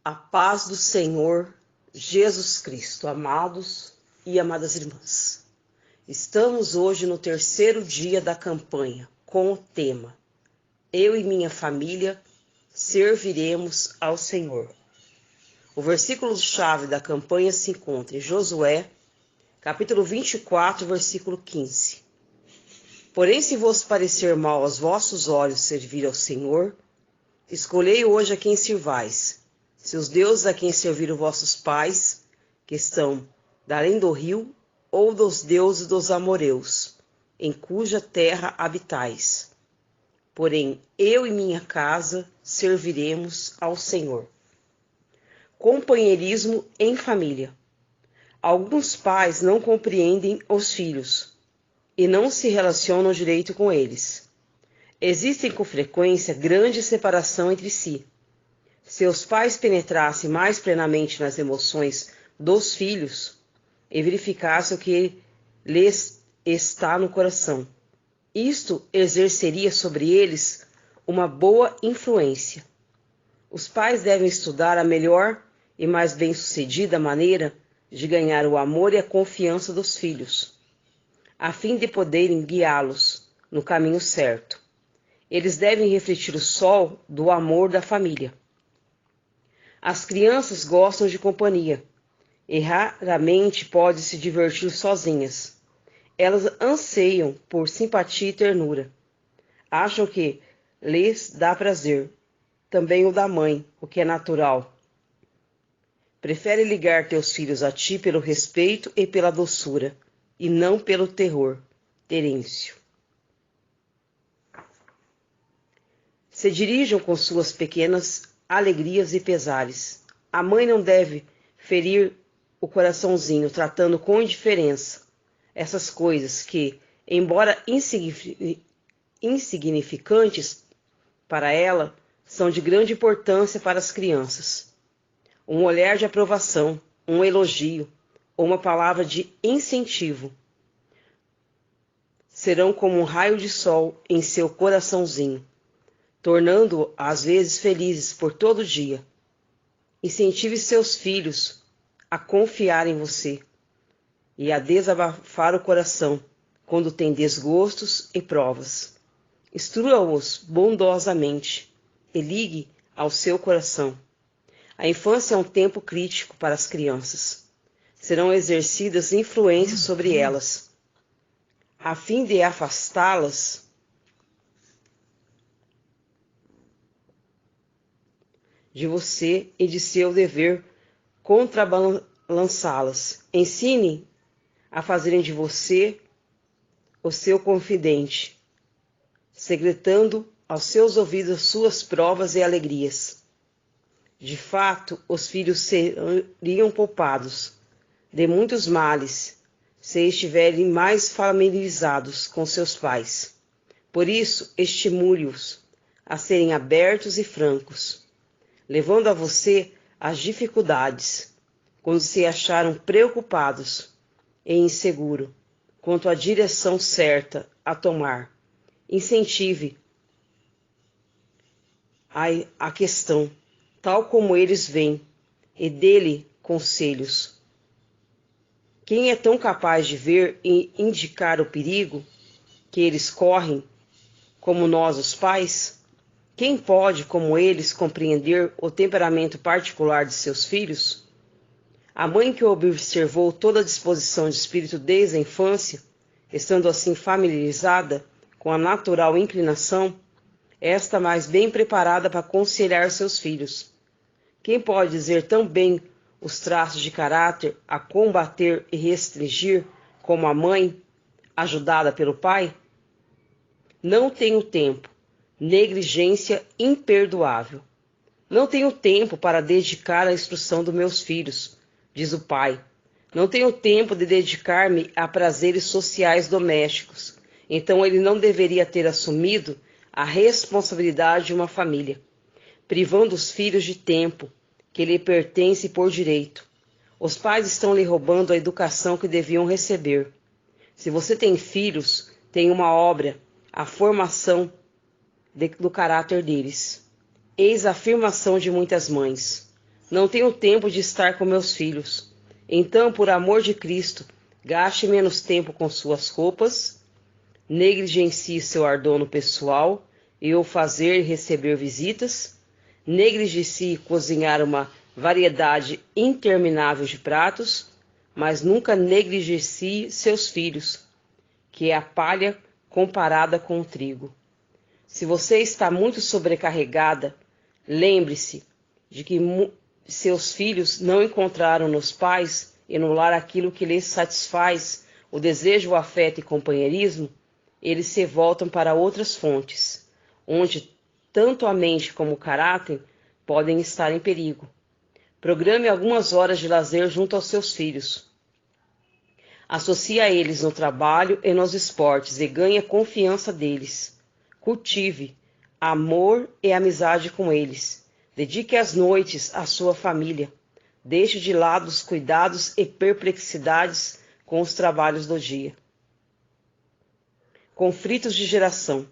A paz do Senhor Jesus Cristo, amados e amadas irmãs. Estamos hoje no terceiro dia da campanha com o tema Eu e minha família serviremos ao Senhor. O versículo-chave da campanha se encontra em Josué, capítulo 24, versículo 15. Porém, se vos parecer mal aos vossos olhos servir ao Senhor, escolhei hoje a quem sirvais, se os deuses a quem serviram vossos pais, que estão da além do rio, ou dos deuses dos amoreus, em cuja terra habitais. Porém, eu e minha casa serviremos ao Senhor. Companheirismo em família. Alguns pais não compreendem os filhos e não se relacionam direito com eles. Existem com frequência grande separação entre si. Se os pais penetrassem mais plenamente nas emoções dos filhos e verificassem o que lhes está no coração, isto exerceria sobre eles uma boa influência. Os pais devem estudar a melhor e mais bem-sucedida maneira de ganhar o amor e a confiança dos filhos, a fim de poderem guiá-los no caminho certo. Eles devem refletir o sol do amor da família. As crianças gostam de companhia e raramente podem se divertir sozinhas. Elas anseiam por simpatia e ternura. Acham que lhes dá prazer, também o da mãe, o que é natural. Prefere ligar teus filhos a ti pelo respeito e pela doçura, e não pelo terror. Terêncio. Se dirijam com suas pequenas alegrias e pesares. A mãe não deve ferir o coraçãozinho, tratando com indiferença essas coisas que, embora insignificantes para ela, são de grande importância para as crianças. Um olhar de aprovação, um elogio ou uma palavra de incentivo serão como um raio de sol em seu coraçãozinho, tornando-o às vezes felizes por todo dia. Incentive seus filhos a confiar em você e a desabafar o coração quando tem desgostos e provas. Instrua-os bondosamente e ligue ao seu coração. A infância é um tempo crítico para as crianças. Serão exercidas influências sobre elas, a fim de afastá-las de você e de seu dever contrabalançá-las. Ensine a fazerem de você o seu confidente, secretando aos seus ouvidos suas provas e alegrias. De fato, os filhos seriam poupados de muitos males se estiverem mais familiarizados com seus pais. Por isso, estimule-os a serem abertos e francos, levando a você as dificuldades, quando se acharam preocupados e inseguros quanto à direção certa a tomar. Incentive a questão, tal como eles veem, e dê-lhe conselhos. Quem é tão capaz de ver e indicar o perigo que eles correm, como nós, os pais? Quem pode, como eles, compreender o temperamento particular de seus filhos? A mãe que observou toda a disposição de espírito desde a infância, estando assim familiarizada com a natural inclinação, esta mais bem preparada para aconselhar seus filhos. Quem pode dizer tão bem os traços de caráter a combater e restringir como a mãe, ajudada pelo pai? Não tenho tempo. Negligência imperdoável. Não tenho tempo para dedicar à instrução dos meus filhos, diz o pai. Não tenho tempo de dedicar-me a prazeres sociais domésticos. Então ele não deveria ter assumido a responsabilidade de uma família, privando os filhos de tempo que lhe pertence por direito. Os pais estão lhe roubando a educação que deviam receber. Se você tem filhos, tem uma obra, a formação do caráter deles. Eis a afirmação de muitas mães. Não tenho tempo de estar com meus filhos. Então, por amor de Cristo, gaste menos tempo com suas roupas, negligencie seu ardor no pessoal e o fazer e receber visitas, negligencie cozinhar uma variedade interminável de pratos, mas nunca negligencie seus filhos, que é a palha comparada com o trigo. Se você está muito sobrecarregada, lembre-se de que seus filhos não encontraram nos pais e no lar aquilo que lhes satisfaz o desejo, o afeto e companheirismo. Eles se voltam para outras fontes, onde tanto a mente como o caráter podem estar em perigo. Programe algumas horas de lazer junto aos seus filhos. Associe a eles no trabalho e nos esportes e ganhe a confiança deles. Cultive amor e amizade com eles. Dedique as noites à sua família. Deixe de lado os cuidados e perplexidades com os trabalhos do dia. Conflitos de geração.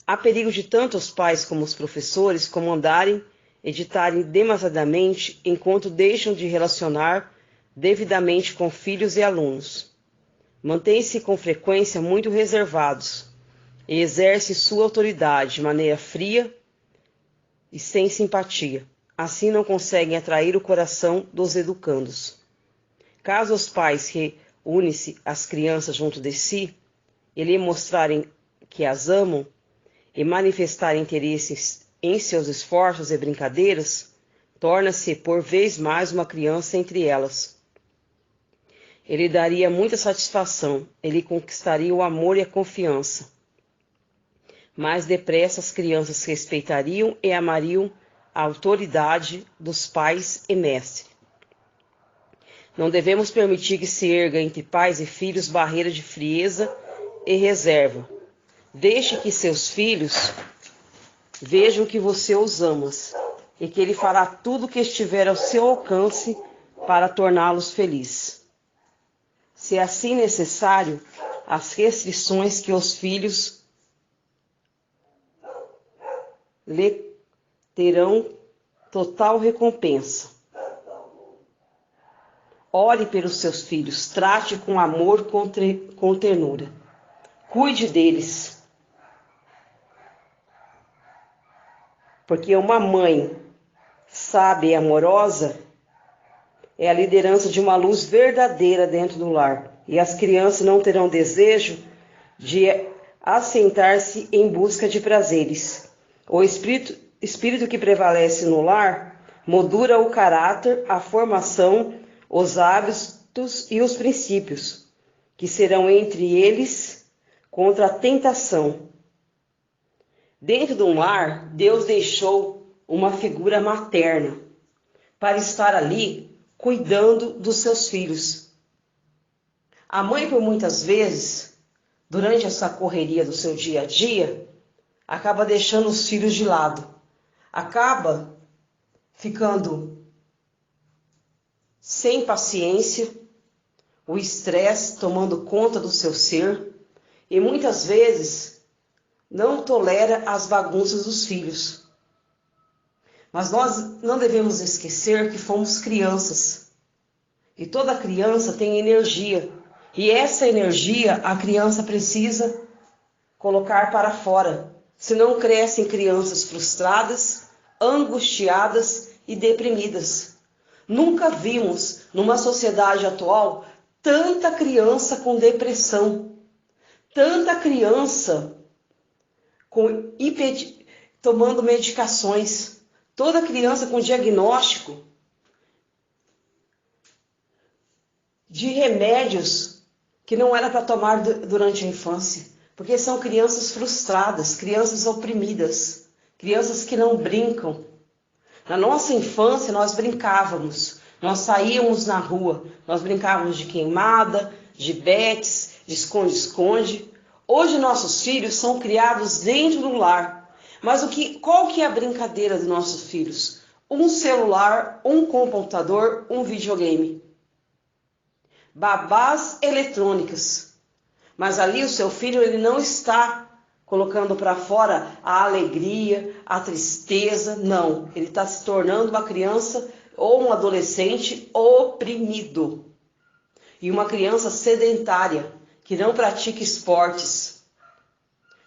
Há perigo de tanto os pais como os professores comandarem e ditarem demasiadamente enquanto deixam de relacionar devidamente com filhos e alunos. Mantêm-se com frequência muito reservados e exercem sua autoridade de maneira fria e sem simpatia. Assim não conseguem atrair o coração dos educandos. Caso os pais reúnem-se as crianças junto de si e lhe mostrarem que as amam e manifestarem interesses em seus esforços e brincadeiras, torna-se por vez mais uma criança entre elas. Ele daria muita satisfação, ele conquistaria o amor e a confiança. Mais depressa as crianças respeitariam e amariam a autoridade dos pais e mestres. Não devemos permitir que se erga entre pais e filhos barreira de frieza e reserva. Deixe que seus filhos vejam que você os ama e que ele fará tudo o que estiver ao seu alcance para torná-los felizes. Se é assim necessário, as restrições que os filhos lhe terão total recompensa. Ore pelos seus filhos, trate com amor, com ternura. Cuide deles. Porque uma mãe sábia e amorosa é a liderança de uma luz verdadeira dentro do lar. E as crianças não terão desejo de assentar-se em busca de prazeres. O espírito que prevalece no lar moldura o caráter, a formação, os hábitos e os princípios, que serão entre eles contra a tentação. Dentro de um lar, Deus deixou uma figura materna para estar ali cuidando dos seus filhos. A mãe, por muitas vezes, durante essa correria do seu dia a dia, acaba deixando os filhos de lado. Acaba ficando sem paciência, o estresse tomando conta do seu ser e muitas vezes não tolera as bagunças dos filhos. Mas nós não devemos esquecer que fomos crianças. E toda criança tem energia. E essa energia a criança precisa colocar para fora. Senão crescem crianças frustradas, angustiadas e deprimidas. Nunca vimos, numa sociedade atual, tanta criança com depressão. Tanta criança tomando medicações. Toda criança com diagnóstico de remédios que não era para tomar durante a infância. Porque são crianças frustradas, crianças oprimidas, crianças que não brincam. Na nossa infância nós brincávamos, nós saíamos na rua, nós brincávamos de queimada, de betes, de esconde-esconde. Hoje nossos filhos são criados dentro do lar. Mas qual que é a brincadeira dos nossos filhos? Um celular, um computador, um videogame. Babás eletrônicas. Mas ali o seu filho ele não está colocando para fora a alegria, a tristeza. Não, ele está se tornando uma criança ou um adolescente oprimido. E uma criança sedentária, que não pratica esportes.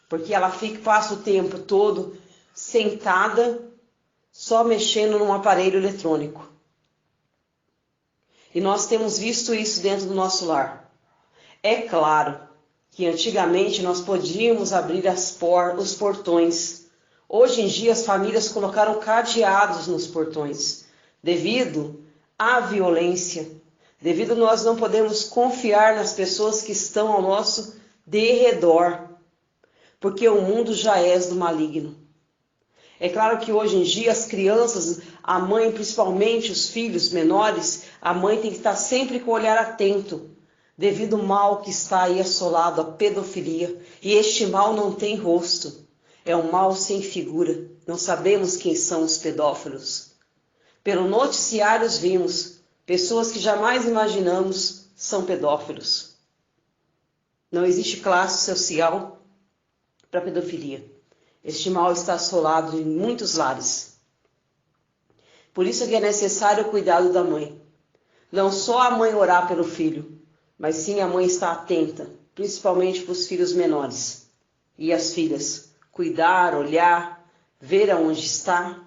Porque ela passa o tempo todo sentada, só mexendo num aparelho eletrônico. E nós temos visto isso dentro do nosso lar. É claro que antigamente nós podíamos abrir os portões. Hoje em dia as famílias colocaram cadeados nos portões, devido à violência, devido nós não podemos confiar nas pessoas que estão ao nosso derredor, porque o mundo já é do maligno. É claro que hoje em dia as crianças, a mãe, principalmente os filhos menores, a mãe tem que estar sempre com o olhar atento, devido ao mal que está aí assolado, a pedofilia. E este mal não tem rosto, é um mal sem figura. Não sabemos quem são os pedófilos. Pelo noticiário vimos, pessoas que jamais imaginamos são pedófilos. Não existe classe social para pedofilia. Este mal está assolado em muitos lares. Por isso que é necessário o cuidado da mãe. Não só a mãe orar pelo filho, mas sim a mãe estar atenta, principalmente para os filhos menores. E as filhas, cuidar, olhar, ver aonde está.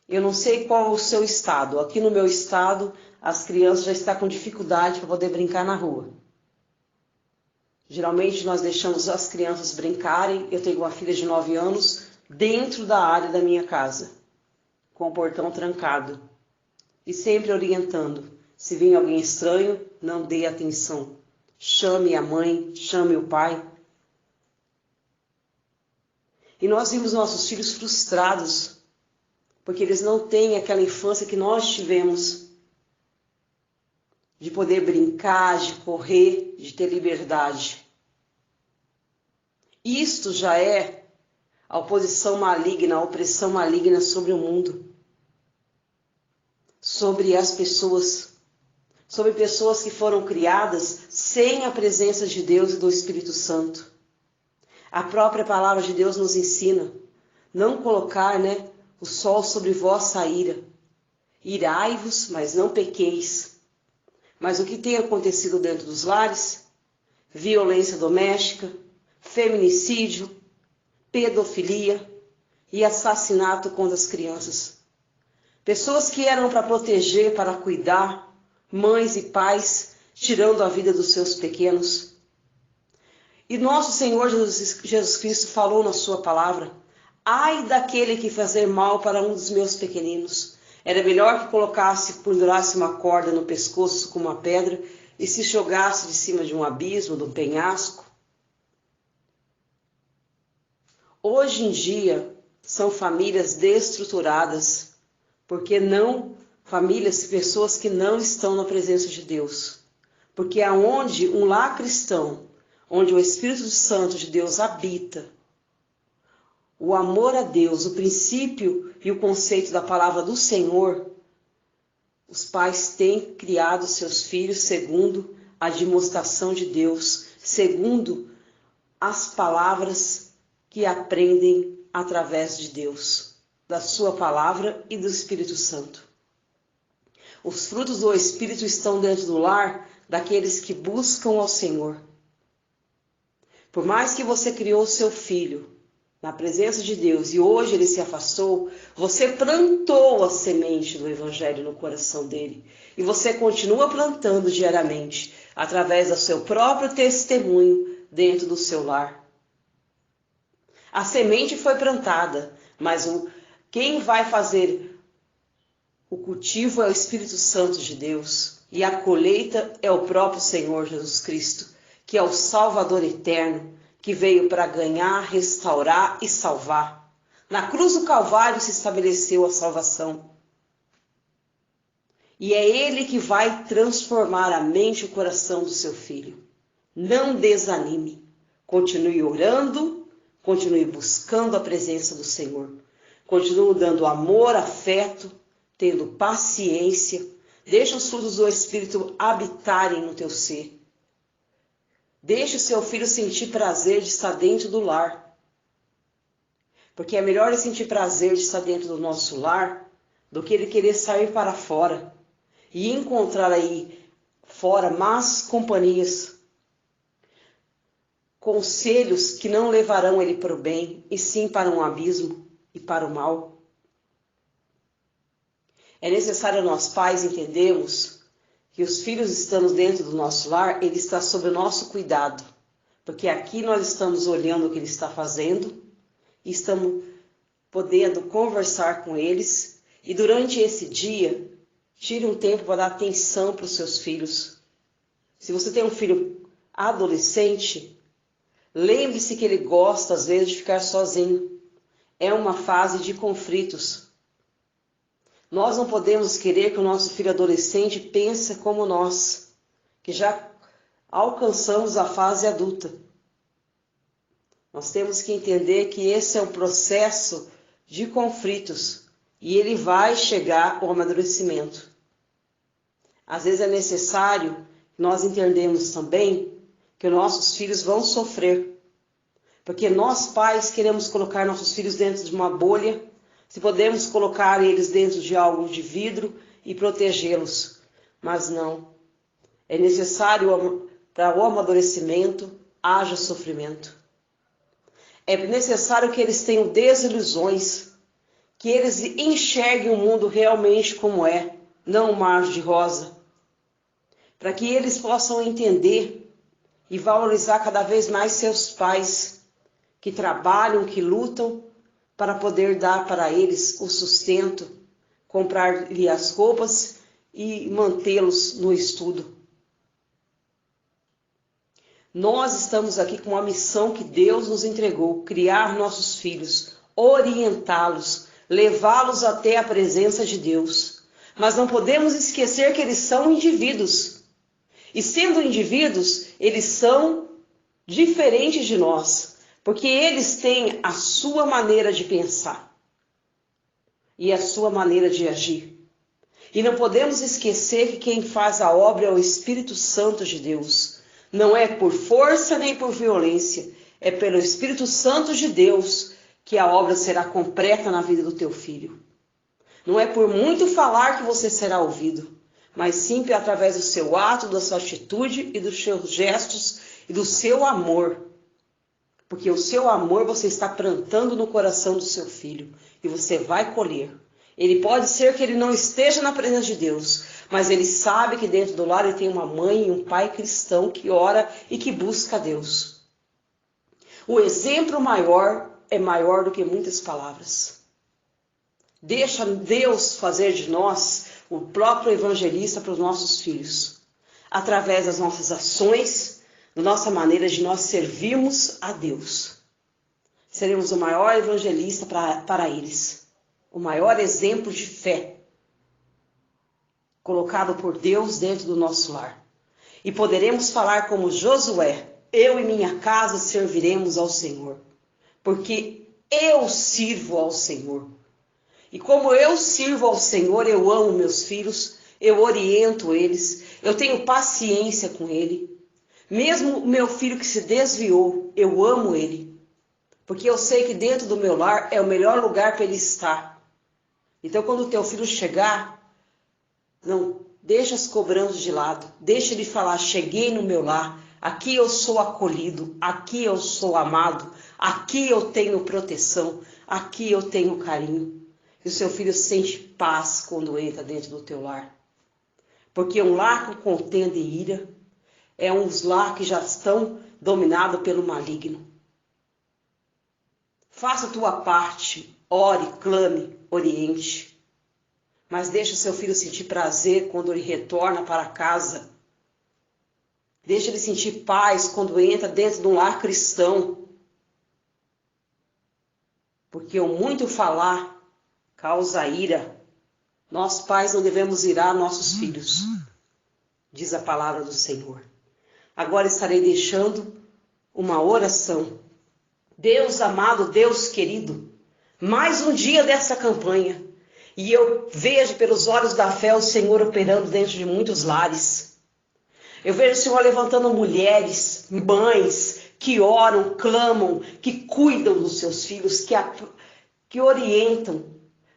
Eu não sei qual o seu estado. Aqui no meu estado, as crianças já estão com dificuldade para poder brincar na rua. Geralmente nós deixamos as crianças brincarem. Eu tenho uma filha de 9 anos dentro da área da minha casa, com o portão trancado. E sempre orientando. Se vir alguém estranho, não dê atenção. Chame a mãe, chame o pai. E nós vimos nossos filhos frustrados, porque eles não têm aquela infância que nós tivemos, de poder brincar, de correr, de ter liberdade. Isto já é a oposição maligna, a opressão maligna sobre o mundo, sobre as pessoas, sobre pessoas que foram criadas sem a presença de Deus e do Espírito Santo. A própria palavra de Deus nos ensina não colocar, o sol sobre vossa ira. Irai-vos, mas não pequeis. Mas o que tem acontecido dentro dos lares? Violência doméstica, feminicídio, pedofilia e assassinato contra as crianças. Pessoas que eram para proteger, para cuidar, mães e pais, tirando a vida dos seus pequenos. E nosso Senhor Jesus Cristo falou na sua palavra: ai daquele que fazer mal para um dos meus pequeninos. Era melhor que pendurasse uma corda no pescoço com uma pedra e se jogasse de cima de um abismo, de um penhasco. Hoje em dia são famílias destruturadas, porque pessoas que não estão na presença de Deus. Porque aonde um lar cristão, onde o Espírito Santo de Deus habita, o amor a Deus, o princípio e o conceito da palavra do Senhor, os pais têm criado seus filhos segundo a demonstração de Deus, segundo as palavras que aprendem através de Deus, da sua palavra e do Espírito Santo. Os frutos do Espírito estão dentro do lar daqueles que buscam ao Senhor. Por mais que você criou seu filho na presença de Deus e hoje ele se afastou, você plantou a semente do Evangelho no coração dele. E você continua plantando diariamente, através do seu próprio testemunho dentro do seu lar. A semente foi plantada, mas quem vai fazer o cultivo é o Espírito Santo de Deus. E a colheita é o próprio Senhor Jesus Cristo, que é o Salvador eterno, que veio para ganhar, restaurar e salvar. Na cruz do Calvário se estabeleceu a salvação. E é Ele que vai transformar a mente e o coração do seu filho. Não desanime. Continue orando, continue buscando a presença do Senhor. Continue dando amor, afeto, tendo paciência. Deixa os frutos do Espírito habitarem no teu ser. Deixe o seu filho sentir prazer de estar dentro do lar. Porque é melhor ele sentir prazer de estar dentro do nosso lar do que ele querer sair para fora e encontrar aí fora más companhias, conselhos que não levarão ele para o bem, e sim para um abismo e para o mal. É necessário nós pais entendermos que os filhos estando dentro do nosso lar, ele está sob o nosso cuidado, porque aqui nós estamos olhando o que ele está fazendo e estamos podendo conversar com eles, e durante esse dia, tire um tempo para dar atenção para os seus filhos. Se você tem um filho adolescente, lembre-se que ele gosta às vezes de ficar sozinho. É uma fase de conflitos. Nós não podemos querer que o nosso filho adolescente pense como nós, que já alcançamos a fase adulta. Nós temos que entender que esse é um processo de conflitos e ele vai chegar ao amadurecimento. Às vezes é necessário que nós entendamos também que nossos filhos vão sofrer, porque nós pais queremos colocar nossos filhos dentro de uma bolha, se podemos colocar eles dentro de algo de vidro e protegê-los, mas não. É necessário para o amadurecimento haja sofrimento. É necessário que eles tenham desilusões, que eles enxerguem o mundo realmente como é, não um mar de rosa, para que eles possam entender e valorizar cada vez mais seus pais, que trabalham, que lutam, para poder dar para eles o sustento, comprar-lhe as roupas e mantê-los no estudo. Nós estamos aqui com uma missão que Deus nos entregou, criar nossos filhos, orientá-los, levá-los até a presença de Deus. Mas não podemos esquecer que eles são indivíduos. E sendo indivíduos, eles são diferentes de nós, porque eles têm a sua maneira de pensar e a sua maneira de agir. E não podemos esquecer que quem faz a obra é o Espírito Santo de Deus. Não é por força nem por violência, é pelo Espírito Santo de Deus que a obra será completa na vida do teu filho. Não é por muito falar que você será ouvido, mas sim através do seu ato, da sua atitude e dos seus gestos e do seu amor. Porque o seu amor você está plantando no coração do seu filho e você vai colher. Ele pode ser que ele não esteja na presença de Deus, mas ele sabe que dentro do lar ele tem uma mãe e um pai cristão que ora e que busca a Deus. O exemplo maior é maior do que muitas palavras. Deixa Deus fazer de nós o próprio evangelista para os nossos filhos, através das nossas ações, da nossa maneira de nós servirmos a Deus. Seremos o maior evangelista para eles, o maior exemplo de fé colocado por Deus dentro do nosso lar. E poderemos falar como Josué: eu e minha casa serviremos ao Senhor, porque eu sirvo ao Senhor. E como eu sirvo ao Senhor, eu amo meus filhos, eu oriento eles, eu tenho paciência com ele. Mesmo o meu filho que se desviou, eu amo ele, porque eu sei que dentro do meu lar é o melhor lugar para ele estar. Então, quando o teu filho chegar, não deixa as cobranças de lado, deixa ele falar: cheguei no meu lar, aqui eu sou acolhido, aqui eu sou amado, aqui eu tenho proteção, aqui eu tenho carinho. E o seu filho sente paz quando entra dentro do teu lar. Porque um lar com contenda e ira é uns lar que já estão dominados pelo maligno. Faça a tua parte, ore, clame, oriente. Mas deixa o seu filho sentir prazer quando ele retorna para casa. Deixa ele sentir paz quando entra dentro de um lar cristão. Porque o muito falar causa ira. Nós pais não devemos irar nossos filhos, diz a palavra do Senhor. Agora estarei deixando uma oração. Deus amado, Deus querido, mais um dia dessa campanha. E eu vejo pelos olhos da fé o Senhor operando dentro de muitos lares. Eu vejo o Senhor levantando mulheres, mães, que oram, clamam, que cuidam dos seus filhos, que orientam,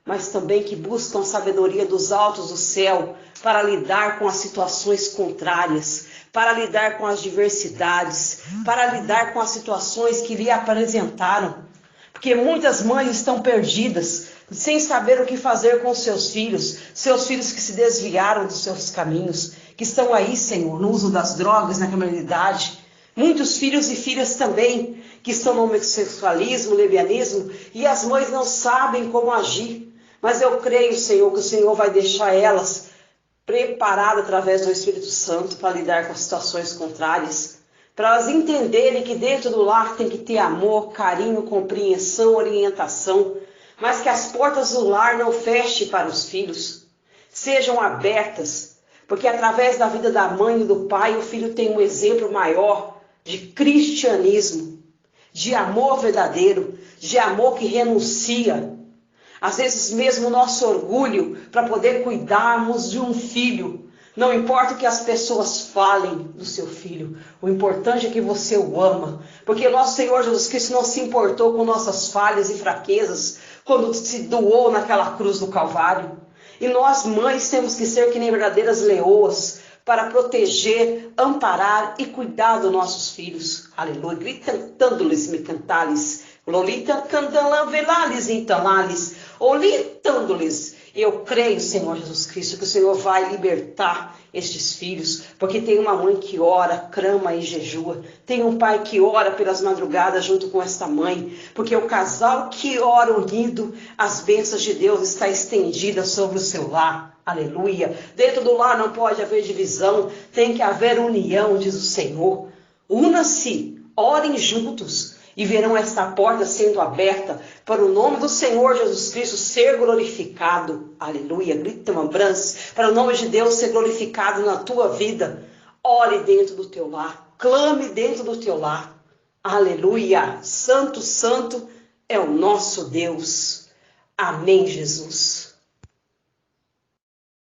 mas também que buscam a sabedoria dos altos do céu para lidar com as situações contrárias, para lidar com as diversidades, para lidar com as situações que lhe apresentaram. Porque muitas mães estão perdidas, sem saber o que fazer com seus filhos que se desviaram dos seus caminhos, que estão aí, Senhor, no uso das drogas, na criminalidade. Muitos filhos e filhas também, que estão no homossexualismo, lesbianismo, e as mães não sabem como agir. Mas eu creio, Senhor, que o Senhor vai deixar elas preparadas através do Espírito Santo para lidar com as situações contrárias, para elas entenderem que dentro do lar tem que ter amor, carinho, compreensão, orientação, mas que as portas do lar não fechem para os filhos, sejam abertas, porque através da vida da mãe e do pai, o filho tem um exemplo maior de cristianismo, de amor verdadeiro, de amor que renuncia. Às vezes mesmo o nosso orgulho para poder cuidarmos de um filho. Não importa o que as pessoas falem do seu filho, o importante é que você o ama. Porque o nosso Senhor Jesus Cristo não se importou com nossas falhas e fraquezas quando se doou naquela cruz do Calvário. E nós, mães, temos que ser que nem verdadeiras leoas para proteger, amparar e cuidar dos nossos filhos. Aleluia. Gritando-lhes, me cantales. Lolita cantala velales entalales. Olitando-lhes. Eu creio, Senhor Jesus Cristo, que o Senhor vai libertar estes filhos, porque tem uma mãe que ora, clama e jejua, tem um pai que ora pelas madrugadas junto com esta mãe, porque o casal que ora unido, as bênçãos de Deus está estendida sobre o seu lar. Aleluia. Dentro do lar não pode haver divisão, tem que haver união, diz o Senhor. Una-se, orem juntos, e verão esta porta sendo aberta para o nome do Senhor Jesus Cristo ser glorificado. Aleluia. Grita uma brança para o nome de Deus ser glorificado na tua vida. Ore dentro do teu lar. Clame dentro do teu lar. Aleluia. Santo, santo é o nosso Deus. Amém, Jesus.